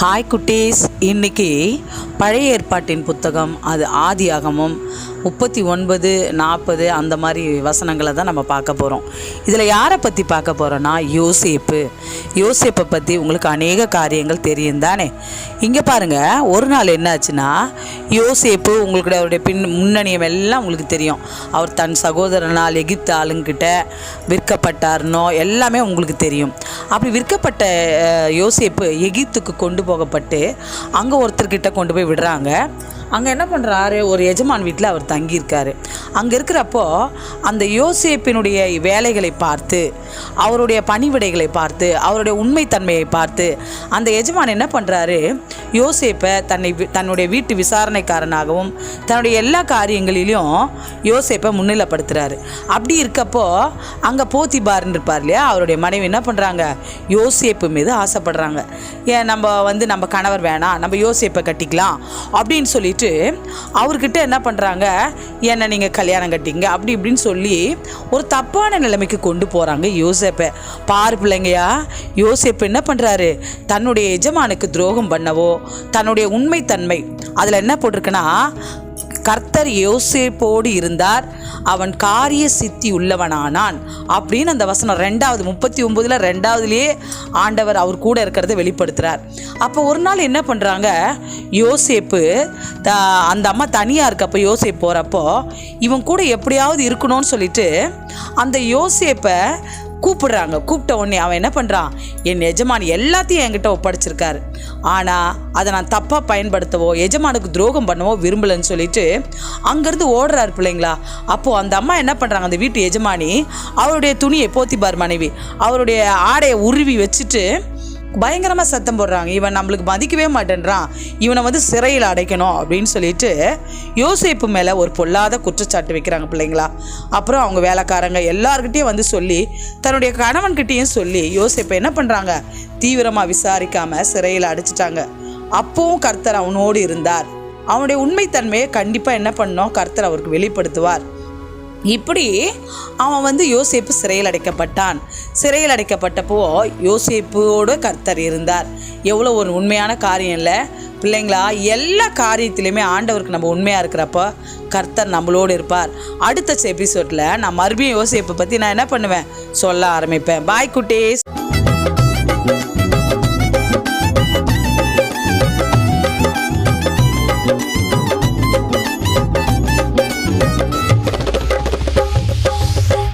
Hi குட்டீஸ், இன்னைக்கு பழைய ஏற்பாட்டின் புத்தகம் அது ஆதியாகமம் 39, 40 அந்த மாதிரி வசனங்களை தான் நம்ம பார்க்க போகிறோம். இதில் யாரை பற்றி பார்க்க போகிறோன்னா யோசேப்பை பற்றி உங்களுக்கு அநேக காரியங்கள் தெரியும் தானே. இங்கே பாருங்கள், ஒரு நாள் என்ன ஆச்சுன்னா, யோசேப்பு உங்களுக்கு அவருடைய முன்னணியம் எல்லாம் உங்களுக்கு தெரியும். அவர் தன் சகோதரனால் எகிப்து ஆளுங்கிட்ட விற்கப்பட்டார்னோ எல்லாமே உங்களுக்கு தெரியும். அப்படி விற்கப்பட்ட யோசேப்பு எகிப்துக்கு கொண்டு போகப்பட்டு அங்கே ஒருத்தர்கிட்ட கொண்டு போய் விடுறாங்க. அங்கே என்ன பண்ணுறாரு, ஒரு எஜமான் வீட்டில் அவர் தங்கியிருக்காரு. அங்கே இருக்கிறப்போ அந்த யோசேப்பினுடைய வேலைகளை பார்த்து, அவருடைய பணிவிடைகளை பார்த்து, அவருடைய உண்மைத்தன்மையை பார்த்து அந்த எஜமான் என்ன பண்ணுறாரு, யோசேப்பை தன்னுடைய வீட்டு விசாரணைக்காரனாகவும் தன்னுடைய எல்லா காரியங்களிலும் யோசேப்பை முன்னிலைப்படுத்துகிறாரு. அப்படி இருக்கப்போ அங்கே போத்திபார்னு இருப்பார் இல்லையா, அவருடைய மனைவி என்ன பண்ணுறாங்க, யோசேப்பு மீது ஆசைப்படுறாங்க. ஏன் நம்ம கணவர் வேணாம், நம்ம யோசேப்பை கட்டிக்கலாம் அப்படின்னு சொல்லிட்டு அவர்கிட்ட என்ன பண்ணுறாங்க, என்னை நீங்கள் கல்யாணம் கட்டிங்க அப்படி இப்படின்னு சொல்லி ஒரு தப்பான நிலைமைக்கு கொண்டு போகிறாங்க யோசேப்பை. பாரு பிள்ளைங்கயா, யோசேப்பு என்ன பண்ணுறாரு, தன்னுடைய எஜமானுக்கு துரோகம் பண்ணவோ, தன்னுடைய உண்மைத்தன்மை அதில் என்ன போட்டிருக்குன்னா, கர்த்தர் யோசேப்போடு இருந்தார், அவன் காரிய சித்தி உள்ளவனானான் அப்படின்னு அந்த வசனம் 39 ஆண்டவர் அவர் கூட இருக்கிறத வெளிப்படுத்துகிறார். அப்போ ஒரு நாள் என்ன பண்ணுறாங்க, யோசேப்பு அந்த அம்மா தனியாக இருக்கப்போ யோசேப்பு போகிறப்போ இவன் கூட எப்படியாவது இருக்கணும்னு சொல்லிட்டு அந்த யோசேப்பை கூப்பிடுறாங்க. கூப்பிட்ட உடனே அவன் என்ன பண்ணுறான், என் எஜமான் எல்லாத்தையும் என்கிட்ட ஒப்படைச்சிருக்காரு, ஆனால் அதை நான் தப்பாக பயன்படுத்தவோ எஜமானுக்கு துரோகம் பண்ணவோ விரும்பலைன்னு சொல்லிட்டு அங்கேருந்து ஓடுறாரு பிள்ளைங்களா. அப்போது அந்த அம்மா என்ன பண்ணுறாங்க, அந்த வீட்டு எஜமானி அவருடைய துணியை, போத்திபார் மனைவி அவருடைய ஆடையை உருவி வச்சுட்டு பயங்கரமாக சத்தம் போடுறாங்க, இவன் நம்மளுக்கு மதிக்கவே மாட்டேன்றான், இவனை சிறையில் அடைக்கணும் அப்படின்னு சொல்லிட்டு யோசேப்பு மேலே ஒரு பொல்லாத குற்றச்சாட்டு வைக்கிறாங்க பிள்ளைங்களா. அப்புறம் அவங்க வேலைக்காரங்க எல்லார்கிட்டையும் சொல்லி, தன்னுடைய கணவன்கிட்டையும் சொல்லி யோசேப்பை என்ன பண்ணுறாங்க, தீவிரமாக விசாரிக்காமல் சிறையில் அடைச்சிட்டாங்க. அப்பவும் கர்த்தர் அவனோடு இருந்தார். அவனுடைய உண்மைத்தன்மையை கண்டிப்பாக என்ன பண்ணோம், கர்த்தர் அவருக்கு வெளிப்படுத்துவார். இப்படி அவன் யோசேப்பு சிறையில் அடைக்கப்பட்டான். சிறையில் அடைக்கப்பட்டப்போ யோசேப்போடு கர்த்தர் இருந்தார். எவ்வளோ ஒரு உண்மையான காரியம் இல்லை பிள்ளைங்களா. எல்லா காரியத்திலையுமே ஆண்டவருக்கு நம்ம உண்மையாக இருக்கிறப்போ கர்த்தர் நம்மளோடு இருப்பார். அடுத்த எபிசோடில் நான் மறுபடியும் யோசேப்பை பற்றி நான் என்ன பண்ணுவேன், சொல்ல ஆரம்பிப்பேன். பாய் குட்டீஸ்.